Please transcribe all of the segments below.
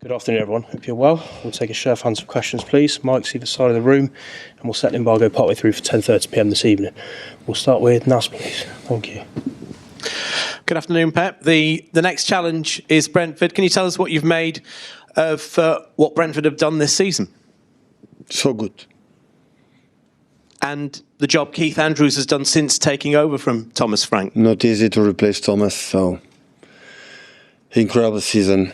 Good afternoon, everyone. Hope you're well. We'll take a show of hands for questions, please. Mike's either side of the room, and we'll set the embargo partway through for 10:30 p.m. this evening. We'll start with Nas, please. Thank you. Good afternoon, Pep. The next challenge is Brentford. Can you tell us what you've made of what Brentford have done this season? So good. And the job Keith Andrews has done since taking over from Thomas Frank? Not easy to replace Thomas, so incredible season.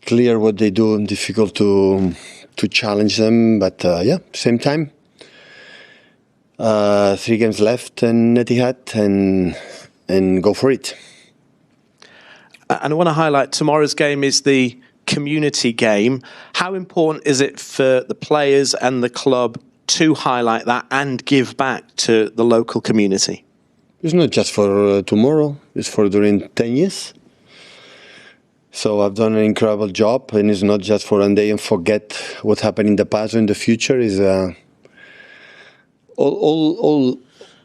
Clear what they do, difficult to challenge them, but same time. 3 games left in Etihad and go for it. And I want to highlight tomorrow's game is the community game. How important is it for the players and the club to highlight that and give back to the local community? It's not just for tomorrow, it's for during 10 years. So I've done an incredible job, and it's not just for one day and forget what happened in the past or in the future. Is all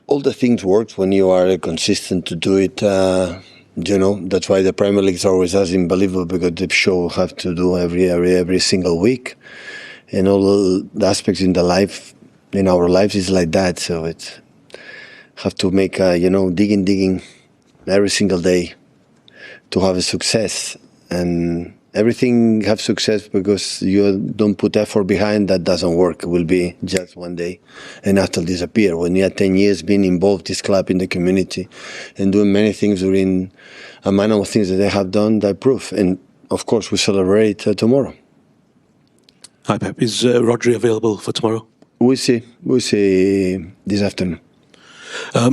the things work when you are consistent to do it. That's why the Premier League is always as unbelievable, because the show have to do every single week, and all the aspects in our lives is like that. So it's have to make digging every single day to have a success. And everything have success because you don't put effort behind, that doesn't work. It will be just one day and after disappear. When you have 10 years being involved this club in the community and doing many things during a amount of things that they have done, that proof. And of course we celebrate tomorrow. Hi Pep, is Rodri available for tomorrow? We'll see this afternoon.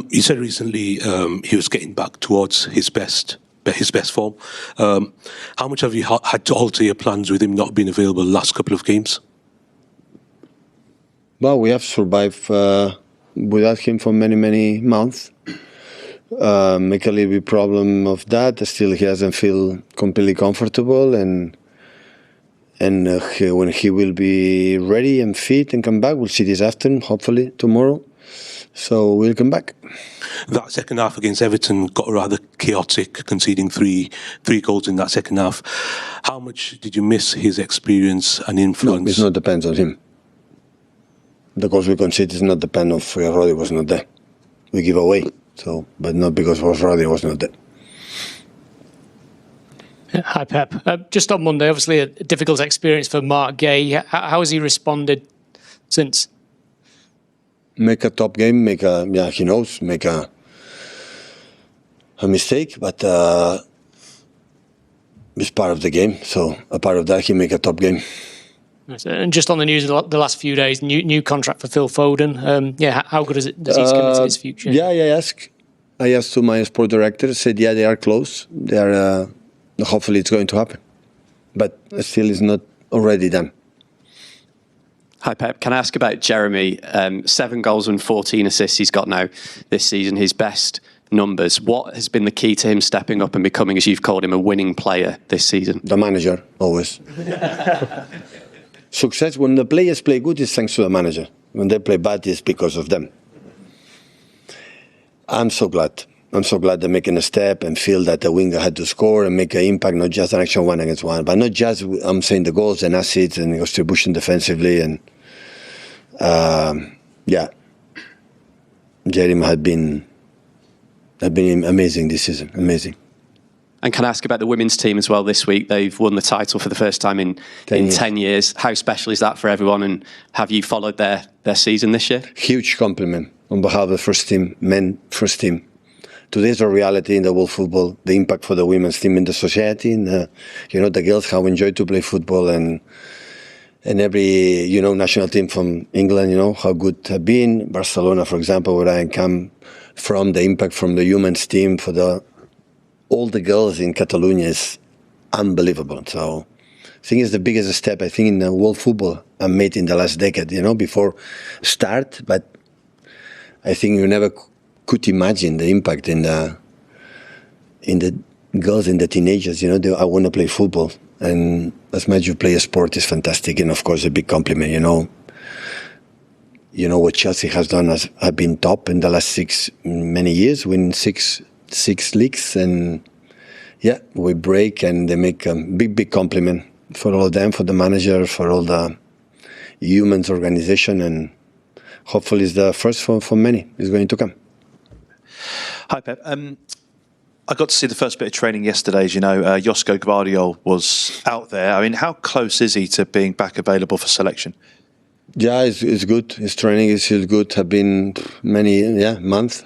You said recently he was getting back towards his best form. How much have you had to alter your plans with him not being available the last couple of games? Well, we have survived without him for many months. Make a little bit problem of that. Still, he doesn't feel completely comfortable, and when he will be ready and fit and come back, we'll see this afternoon, hopefully tomorrow. So we'll come back. That second half against Everton got rather chaotic, conceding three goals in that second half. How much did you miss his experience and influence? No, it not depends on him. The goals we conceded does not depend on Rodri was not there. We give away, but not because Rodri was not there. Hi Pep. Just on Monday, obviously a difficult experience for Marc Guehi. How has he responded since? Make a top game, he knows, make a mistake, but it's part of the game. So a part of that, he make a top game. And just on the news of the last few days, new contract for Phil Foden. How good is it? Does he commit to his future? Yeah, I asked to my sport director, said, they are close. They are, hopefully it's going to happen. But still it's not already done. Hi Pep, can I ask about Jeremy? 7 goals and 14 assists he's got now this season, his best numbers. What has been the key to him stepping up and becoming, as you've called him, a winning player this season? The manager, always. Success, when the players play good, is thanks to the manager. When they play bad, it's because of them. I'm so glad they're making a step and feel that the winger had to score and make an impact, not just an action 1-against-1, but not just, I'm saying, the goals and assists and distribution defensively. And Jeremy had been amazing this season, amazing. And can I ask about the women's team as well this week? They've won the title for the first time in 10 years. How special is that for everyone? And have you followed their season this year? Huge compliment on behalf of the first team, men first team. Today's a reality in the world football, the impact for the women's team in the society, and the girls how enjoy to play football, and every national team from England, how good have been. Barcelona, for example, where I come from, the impact from the women's team for all the girls in Catalonia is unbelievable. So I think it's the biggest step I think in the world football I made in the last decade. Before start, but I think you never could imagine the impact in the girls and the teenagers. I want to play football, and as much you play a sport is fantastic, and of course a big compliment. What Chelsea has done have been top in the last many years, win six leagues, and yeah, we break, and they make a big compliment for all of them, for the manager, for all the humans, organization, and hopefully it's the first for many is going to come. Hi, Pep. I got to see the first bit of training yesterday. As you know, Josko Gvardiol was out there. I mean, how close is he to being back available for selection? Yeah, it's good. His training is still good. Have been many months.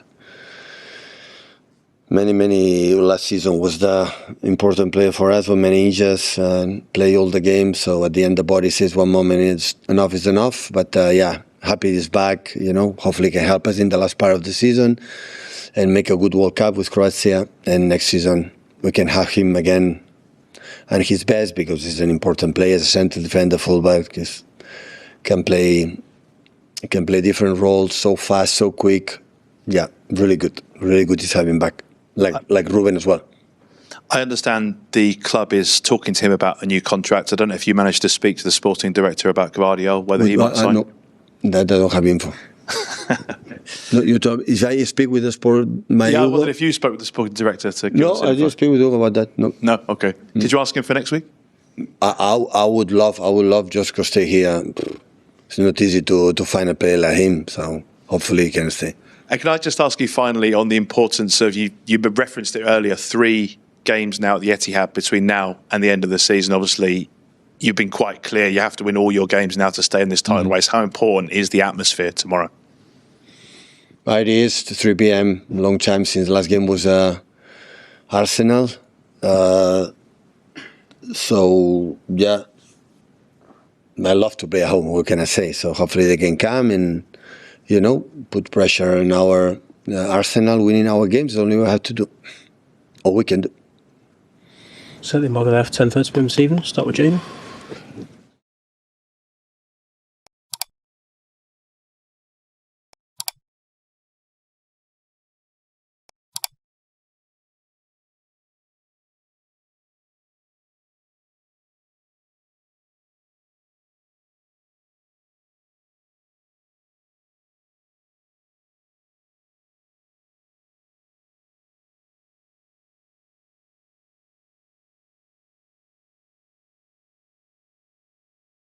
Many. Last season was the important player for us with many injuries, play all the games. So at the end, the body says one moment is enough. But happy he's back. Hopefully he can help us in the last part of the season and make a good World Cup with Croatia. And next season we can have him again and his best, because he's an important player as a central defender, fullback. Because can play different roles, so fast, so quick. Yeah, really good. Really good he's having back. Like Ruben as well. I understand the club is talking to him about a new contract. I don't know if you managed to speak to the sporting director about Gvardiol, whether he might sign. No, that I don't have info. No, if I speak with the sport, I wondered if you spoke with the sporting director to. No, I didn't speak with Hugo about that. No. Okay. Did you ask him for next week? I would love Josko to stay here. It's not easy to find a player like him, so hopefully he can stay. And can I just ask you finally on the importance of, you referenced it earlier, 3 games now at the Etihad between now and the end of the season. Obviously, you've been quite clear you have to win all your games now to stay in this title race. How important is the atmosphere tomorrow? It is 3 p.m. Long time since the last game was Arsenal. So, yeah, I love to play at home, what can I say? So hopefully they can come and, put pressure on our Arsenal. Winning our games is only what we have to do, or we can do. Set the embargo there for 10:30 p.m. this evening. Start with Jamie.